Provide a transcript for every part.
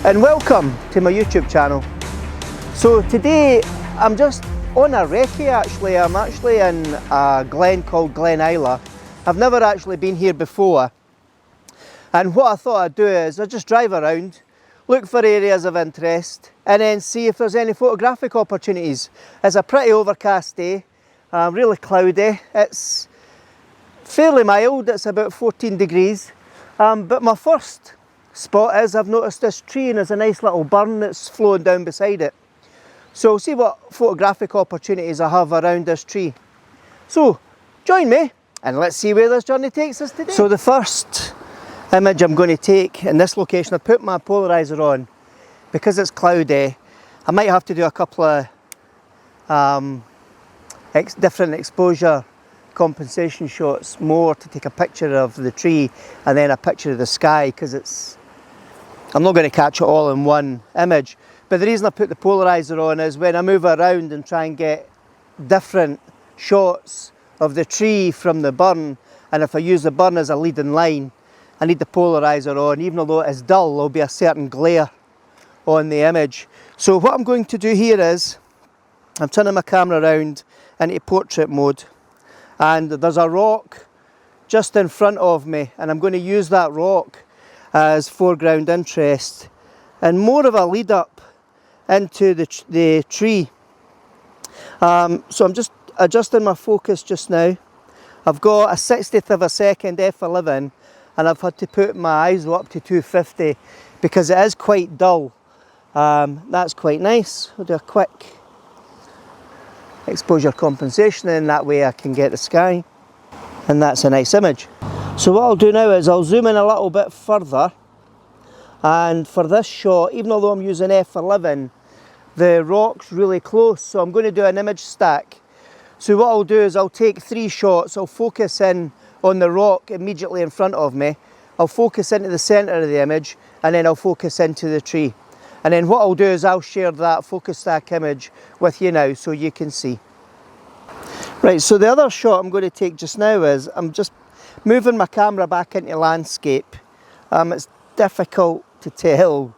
and welcome to my YouTube channel. So today I'm just on a recce actually. I'm actually in a glen called Glen Isla. I've never actually been here before, and what I thought I'd do is I'd just drive around, look for areas of interest and then see if there's any photographic opportunities. It's a pretty overcast day, really cloudy. It's fairly mild, it's about 14 degrees. But my first spot is I've noticed this tree and there's a nice little burn that's flowing down beside it. So we'll see what photographic opportunities I have around this tree. So join me and let's see where this journey takes us today. So the first image I'm going to take in this location, I put my polarizer on because it's cloudy. I might have to do a couple of different exposure compensation shots more to take a picture of the tree and then a picture of the sky, because I'm not going to catch it all in one image. But the reason I put the polarizer on is when I move around and try and get different shots of the tree from the burn, and if I use the burn as a leading line, I need the polarizer on. Even though it's dull, there'll be a certain glare on the image. So what I'm going to do here is I'm turning my camera around into portrait mode, and there's a rock just in front of me, and I'm going to use that rock as foreground interest and more of a lead up into the tree. So I'm just adjusting my focus just now. I've got a 60th of a second f11 and I've had to put my ISO up to 250 because it is quite dull. That's quite nice. I'll do a quick exposure compensation, and that way I can get the sky, and that's a nice image. So what I'll do now is I'll zoom in a little bit further, and for this shot, even though I'm using f11, the rock's really close, so I'm going to do an image stack. So what I'll do is I'll take 3 shots. I'll focus in on the rock immediately in front of me, I'll focus into the centre of the image, and then I'll focus into the tree. And then what I'll do is I'll share that focus stack image with you now so you can see. Right, so the other shot I'm going to take just now is I'm just moving my camera back into landscape. It's difficult to tell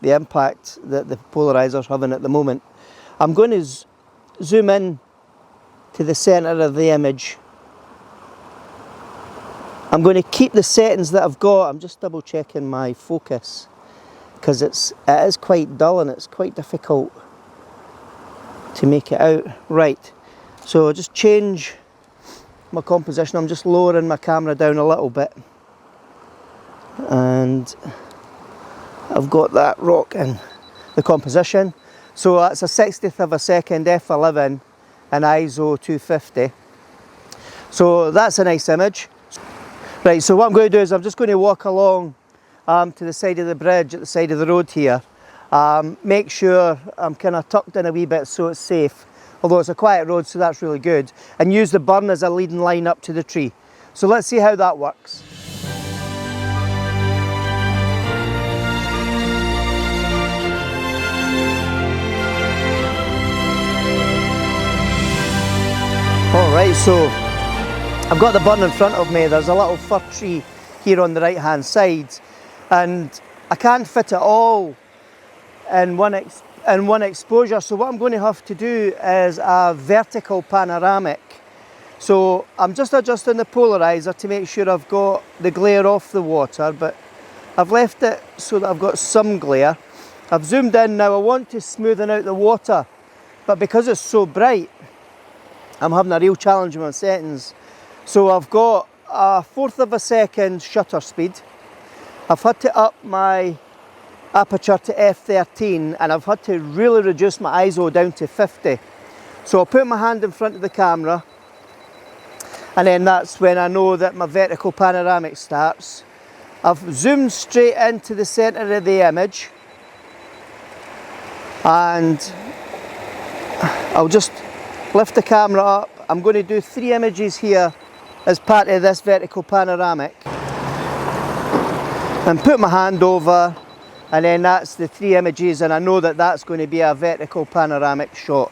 the impact that the polarizer's having at the moment. I'm going to zoom in to the centre of the image. I'm going to keep the settings that I've got. I'm just double checking my focus, because it is quite dull and it's quite difficult to make it out. Right, so I'll just change my composition. I'm just lowering my camera down a little bit, and I've got that rock in the composition. So that's a 60th of a second f11 and ISO 250. So that's a nice image. Right, so what I'm going to do is I'm just going to walk along to the side of the bridge at the side of the road here. Make sure I'm kind of tucked in a wee bit so it's safe, although it's a quiet road, so that's really good, and use the burn as a leading line up to the tree. So let's see how that works. Alright, so I've got the burn in front of me. There's a little fir tree here on the right hand side, and I can't fit it all in one exposure, so what I'm going to have to do is a vertical panoramic. So I'm just adjusting the polarizer to make sure I've got the glare off the water, but I've left it so that I've got some glare. I've zoomed in now. I want to smoothen out the water, but because it's so bright, I'm having a real challenge with my settings. So I've got a 1/4 of a second shutter speed. I've had to up my aperture to f13, and I've had to really reduce my ISO down to 50. So I'll put my hand in front of the camera, and then that's when I know that my vertical panoramic starts. I've zoomed straight into the centre of the image, and I'll just lift the camera up. I'm going to do 3 images here as part of this vertical panoramic, and put my hand over, and then that's the 3 images, and I know that that's going to be a vertical panoramic shot.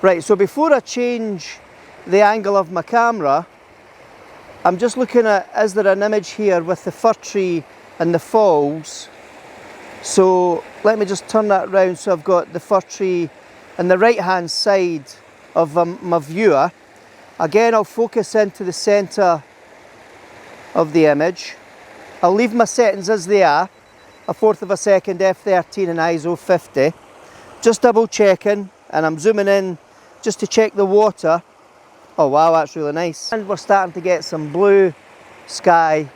Right, so before I change the angle of my camera, I'm just looking at, is there an image here with the fir tree and the falls? So let me just turn that round so I've got the fir tree on the right hand side of my viewer. Again, I'll focus into the centre of the image. I'll leave my settings as they are, 1/4 of a second, f13 and ISO 50. Just double checking, and I'm zooming in just to check the water. Oh wow, that's really nice. And we're starting to get some blue sky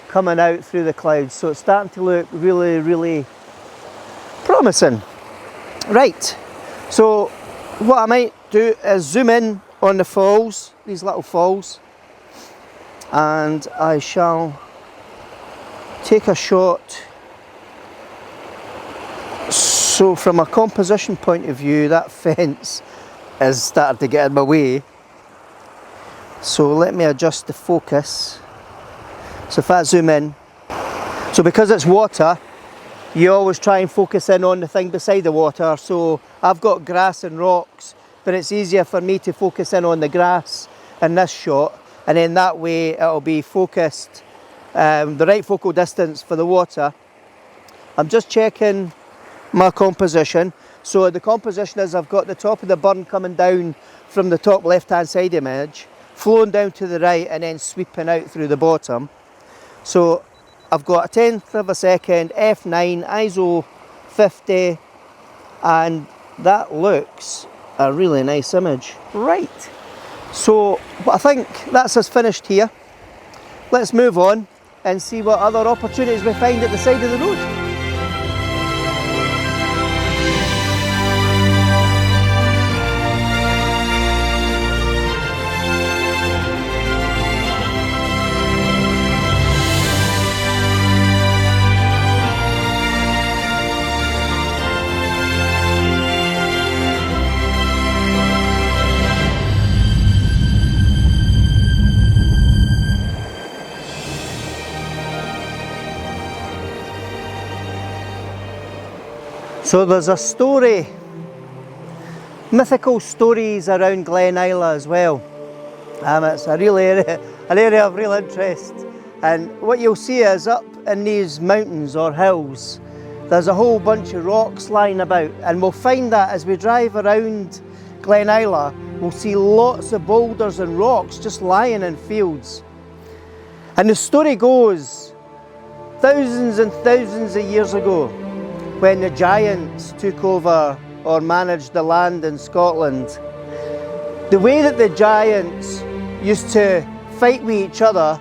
coming out through the clouds, so it's starting to look really, really promising. Right, so what I might do is zoom in on the falls, these little falls, and I shall take a shot. So from a composition point of view, that fence is starting to get in my way. So let me adjust the focus. So if I zoom in, so because it's water, you always try and focus in on the thing beside the water. So I've got grass and rocks, but it's easier for me to focus in on the grass in this shot, and then that way it'll be focused the right focal distance for the water. I'm just checking my composition. So the composition is I've got the top of the burn coming down from the top left hand side image, flowing down to the right and then sweeping out through the bottom. So I've got a 1/10 of a second, f9, ISO 50, and that looks a really nice image. Right, so I think that's us finished here. Let's move on and see what other opportunities we find at the side of the road. So there's a story, mythical stories around Glen Isla as well. It's a real area, an area of real interest. And what you'll see is up in these mountains or hills, there's a whole bunch of rocks lying about. And we'll find that as we drive around Glen Isla, we'll see lots of boulders and rocks just lying in fields. And the story goes, thousands and thousands of years ago, when the giants took over or managed the land in Scotland, the way that the giants used to fight with each other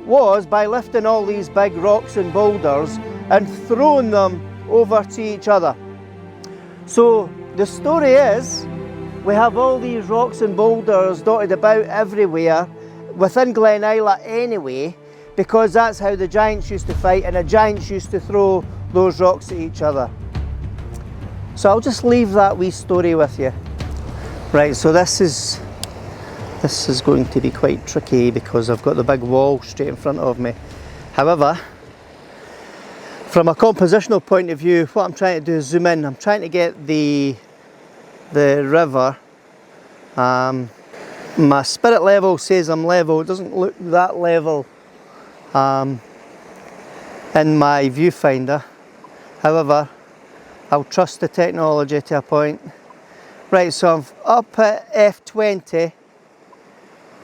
was by lifting all these big rocks and boulders and throwing them over to each other. So the story is, we have all these rocks and boulders dotted about everywhere within Glen Isla anyway, because that's how the giants used to fight, and the giants used to throw those rocks at each other. So I'll just leave that wee story with you. Right, so this is going to be quite tricky because I've got the big wall straight in front of me. However, from a compositional point of view, what I'm trying to do is zoom in. I'm trying to get the river. My spirit level says I'm level. It doesn't look that level in my viewfinder. However, I'll trust the technology to a point. Right, so I'm up at f20.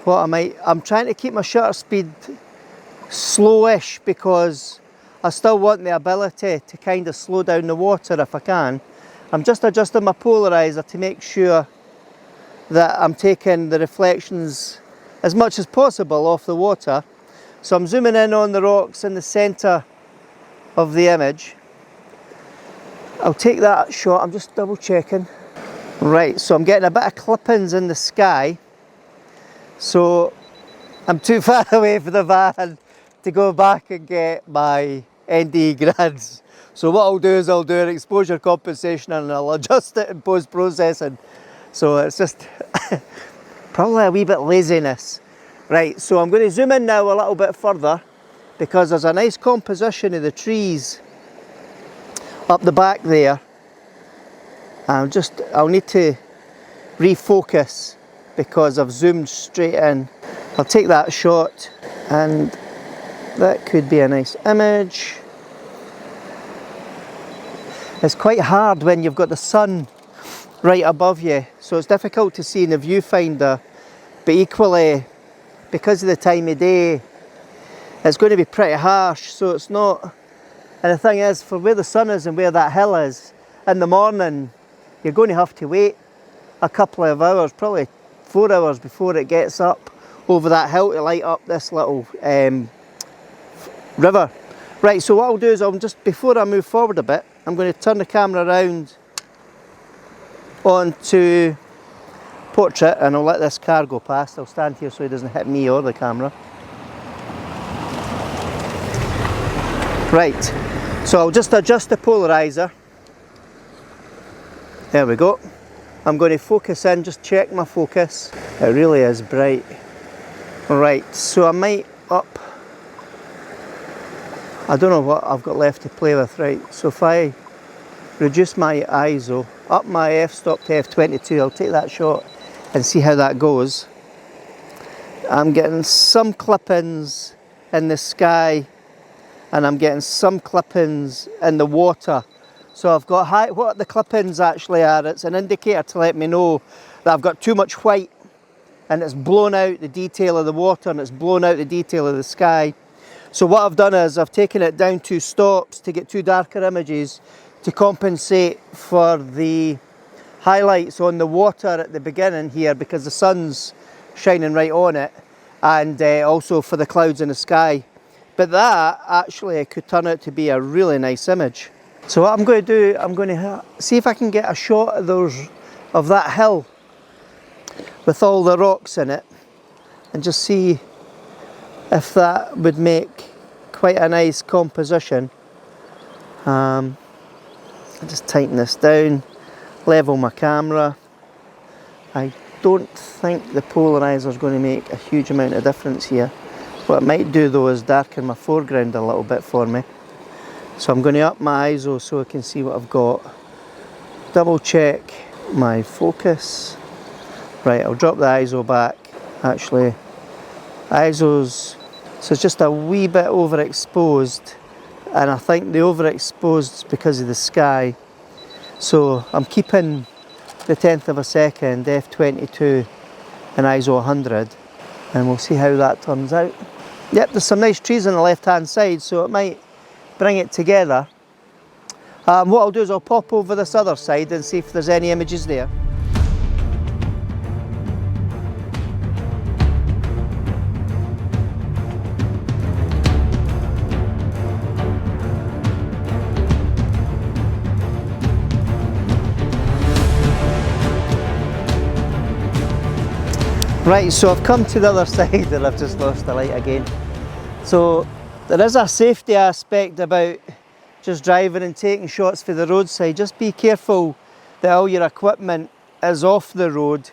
I'm trying to keep my shutter speed slowish because I still want the ability to kind of slow down the water if I can. I'm just adjusting my polarizer to make sure that I'm taking the reflections as much as possible off the water. So I'm zooming in on the rocks in the centre of the image. I'll take that shot, I'm just double checking. Right, so I'm getting a bit of clippings in the sky. So I'm too far away from the van to go back and get my ND grids. So what I'll do is I'll do an exposure compensation and I'll adjust it in post-processing. So it's just probably a wee bit laziness. Right, so I'm going to zoom in now a little bit further because there's a nice composition of the trees up the back there. I'll need to refocus because I've zoomed straight in. I'll take that shot and that could be a nice image. It's quite hard when you've got the sun right above you, so it's difficult to see in the viewfinder, but equally, because of the time of day, it's going to be pretty harsh, so it's not. And the thing is, for where the sun is and where that hill is, in the morning, you're going to have to wait a couple of hours, probably 4 hours before it gets up over that hill to light up this little river. Right, so what I'll do is before I move forward a bit, I'm going to turn the camera around onto portrait and I'll let this car go past. I'll stand here so he doesn't hit me or the camera. Right, so I'll just adjust the polarizer. There we go. I'm going to focus in, just check my focus. It really is bright. Right, so I might I don't know what I've got left to play with. Right, so if I reduce my ISO, up my f-stop to f22, I'll take that shot and see how that goes. I'm getting some clippings in the sky and I'm getting some clippings in the water. So I've got what the clippings actually are, it's an indicator to let me know that I've got too much white and it's blown out the detail of the water and it's blown out the detail of the sky. So what I've done is I've taken it down 2 stops to get 2 darker images to compensate for the highlights on the water at the beginning here because the sun's shining right on it, and also for the clouds in the sky. But that actually could turn out to be a really nice image. So what I'm going to do, I'm going to see if I can get a shot of that hill with all the rocks in it and just see if that would make quite a nice composition. I'll just tighten this down, level my camera. I don't think the polarizer is going to make a huge amount of difference here. What it might do though is darken my foreground a little bit for me. So I'm going to up my ISO so I can see what I've got. Double check my focus. Right, I'll drop the ISO back. Actually, ISO's, so it's just a wee bit overexposed, and I think the overexposed is because of the sky. So I'm keeping the 10th of a second, f22 and ISO 100, and we'll see how that turns out. Yep, there's some nice trees on the left hand side, so it might bring it together. What I'll do is I'll pop over this other side and see if there's any images there. Right, so I've come to the other side and I've just lost the light again. So there is a safety aspect about just driving and taking shots for the roadside. Just be careful that all your equipment is off the road,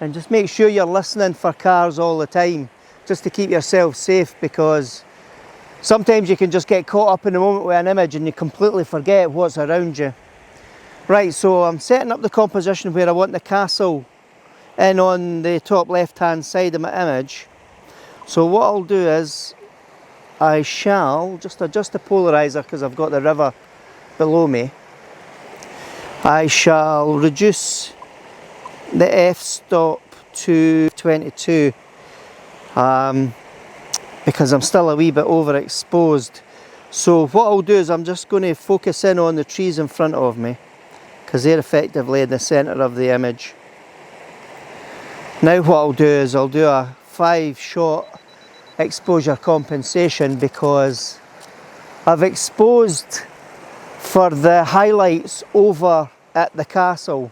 and just make sure you're listening for cars all the time, just to keep yourself safe, because sometimes you can just get caught up in the moment with an image and you completely forget what's around you. Right, so I'm setting up the composition where I want the castle in on the top left hand side of my image. So what I'll do is I shall just adjust the polarizer because I've got the river below me. I shall reduce the f-stop to 22 because I'm still a wee bit overexposed. So what I'll do is I'm just going to focus in on the trees in front of me because they're effectively in the centre of the image. Now what I'll do is I'll do a 5-shot exposure compensation because I've exposed for the highlights over at the castle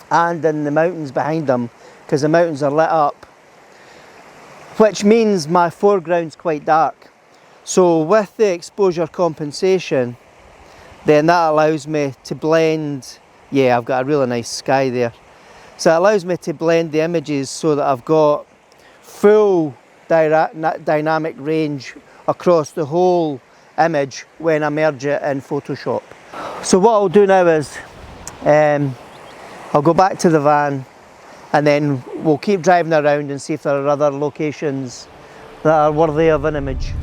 and in the mountains behind them, because the mountains are lit up, which means my foreground's quite dark. So with the exposure compensation, then that allows me to blend, yeah, I've got a really nice sky there. So it allows me to blend the images so that I've got full dynamic range across the whole image when I merge it in Photoshop. So what I'll do now is I'll go back to the van and then we'll keep driving around and see if there are other locations that are worthy of an image.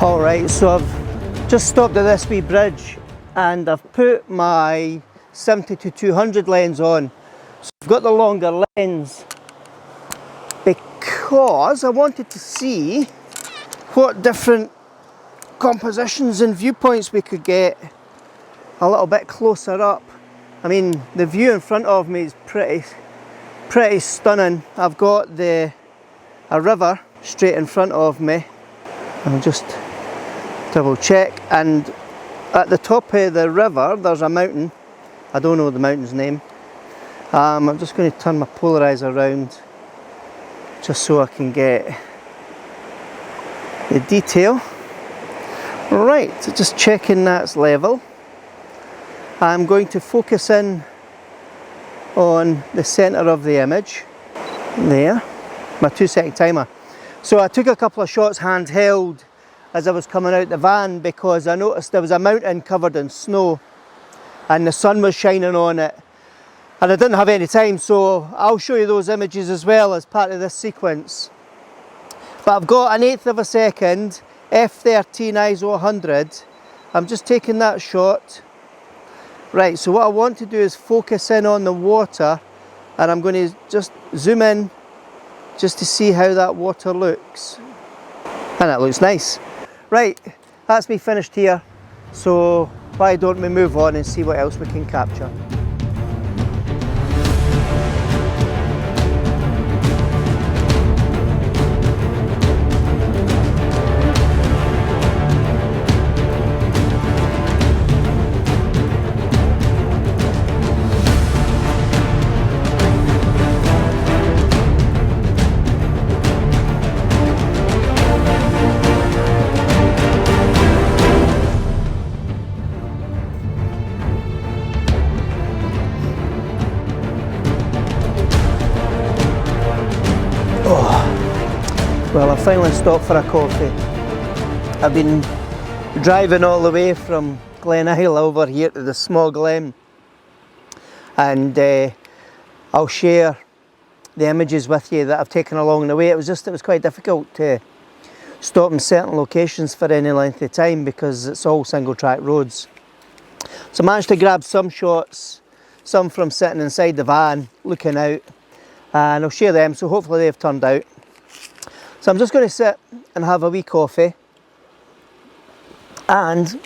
Alright, so I've just stopped at this wee bridge and I've put my 70-200 lens on. So I've got the longer lens because I wanted to see what different compositions and viewpoints we could get a little bit closer up. I mean, the view in front of me is pretty stunning. I've got a river straight in front of me. I'll just double check, and at the top of the river there's a mountain. I don't know the mountain's name. I'm just going to turn my polarizer around just so I can get the detail. Right, so just checking that's level. I'm going to focus in on the centre of the image. There, my 2-second timer. So I took a couple of shots handheld as I was coming out the van because I noticed there was a mountain covered in snow and the sun was shining on it and I didn't have any time, so I'll show you those images as well as part of this sequence. But I've got an 1/8 of a second f13 ISO 100. I'm just taking that shot. Right, so what I want to do is focus in on the water, and I'm going to just zoom in just to see how that water looks. And it looks nice. Right, that's me finished here, so why don't we move on and see what else we can capture. Well, I finally stopped for a coffee. I've been driving all the way from Glen Isla over here to the small glen, and I'll share the images with you that I've taken along the way. It was quite difficult to stop in certain locations for any length of time because it's all single track roads. So I managed to grab some shots, some from sitting inside the van looking out, and I'll share them, so hopefully they've turned out. So I'm just going to sit and have a wee coffee, and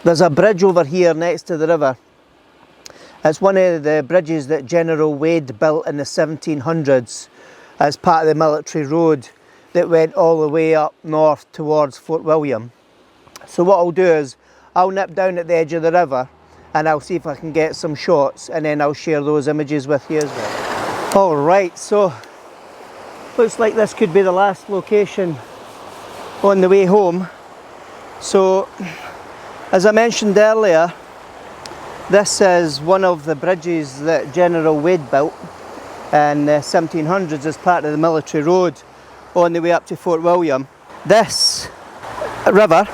there's a bridge over here next to the river. It's one of the bridges that General Wade built in the 1700s as part of the military road that went all the way up north towards Fort William. So what I'll do is I'll nip down at the edge of the river and I'll see if I can get some shots, and then I'll share those images with you as well. Alright, so looks like this could be the last location on the way home. So, as I mentioned earlier, this is one of the bridges that General Wade built in the 1700s as part of the military road on the way up to Fort William. This river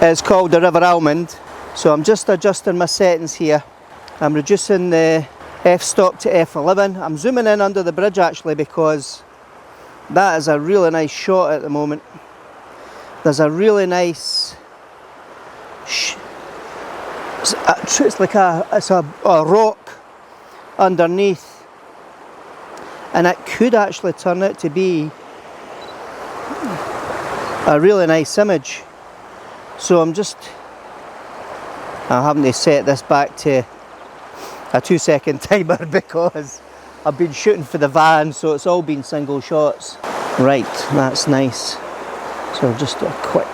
is called the River Almond, so I'm just adjusting my settings here. I'm reducing the f-stop to f11. I'm zooming in under the bridge actually because that is a really nice shot at the moment. There's a really nice, it's like a rock underneath, and it could actually turn out to be a really nice image. So I'm having to set this back to a 2-second timer because I've been shooting for the van, so it's all been single shots. Right, that's nice. So I'll just do a quick.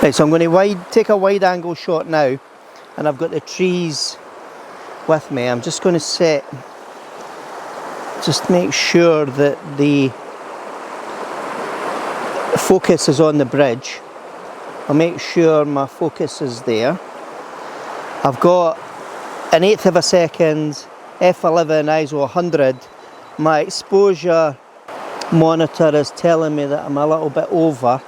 Right, so I'm going to take a wide angle shot now, and I've got the trees with me. I'm just going to just make sure that the focus is on the bridge. I'll make sure my focus is there. I've got an 1/8 of a second f11 ISO 100. My exposure monitor is telling me that I'm a little bit over,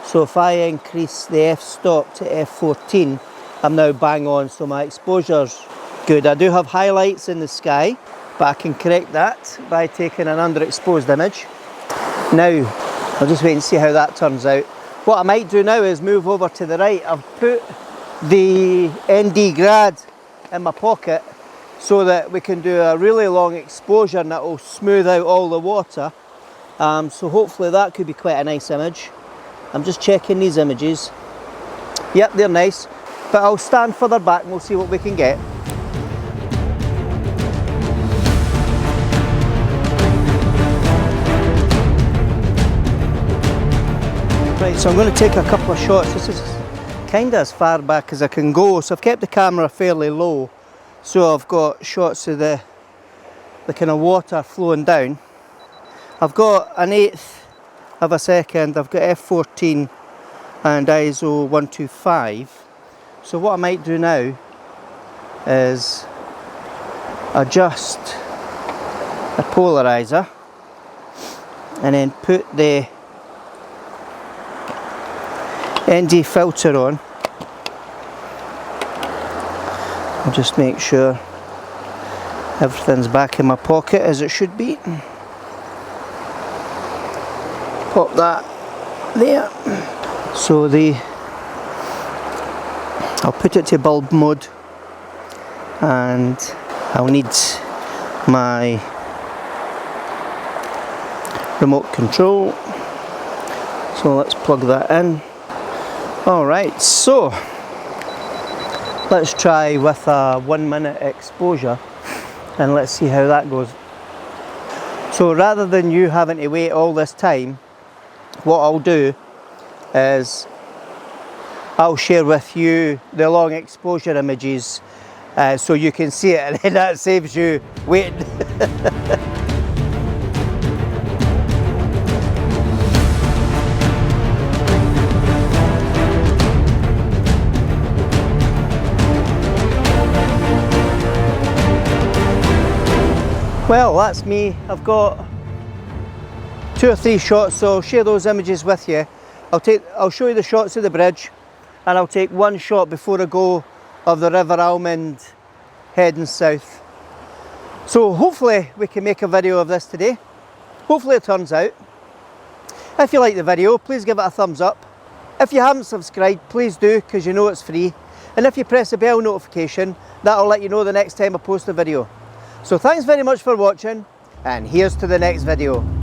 so if I increase the f-stop to f14, I'm now bang on, so my exposure's good. I do have highlights in the sky, but I can correct that by taking an underexposed image. Now, I'll just wait and see how that turns out. What I might do now is move over to the right. I've put the ND Grad in my pocket so that we can do a really long exposure and that will smooth out all the water. So hopefully that could be quite a nice image. I'm just checking these images. Yep, they're nice. But I'll stand further back and we'll see what we can get. Right, so I'm going to take a couple of shots. This is kind of as far back as I can go. So I've kept the camera fairly low. So I've got shots of the kind of water flowing down. I've got an 1/8 of a second. I've got f14 and ISO 125. So what I might do now is adjust the polarizer and then put the ND filter on. I'll just make sure everything's back in my pocket as it should be. Pop that there. So I'll put it to bulb mode, and I'll need my remote control. So let's plug that in. Alright, so let's try with a 1 minute exposure and let's see how that goes. So rather than you having to wait all this time, what I'll do is I'll share with you the long exposure images so you can see it, and then that saves you waiting. Well, that's me. I've got 2 or 3 shots, so I'll share those images with you. I'll show you the shots of the bridge, and I'll take 1 shot before I go of the River Almond heading south. So hopefully we can make a video of this today. Hopefully it turns out. If you like the video, please give it a thumbs up. If you haven't subscribed, please do, because you know it's free. And if you press the bell notification, that'll let you know the next time I post a video. So thanks very much for watching, and here's to the next video.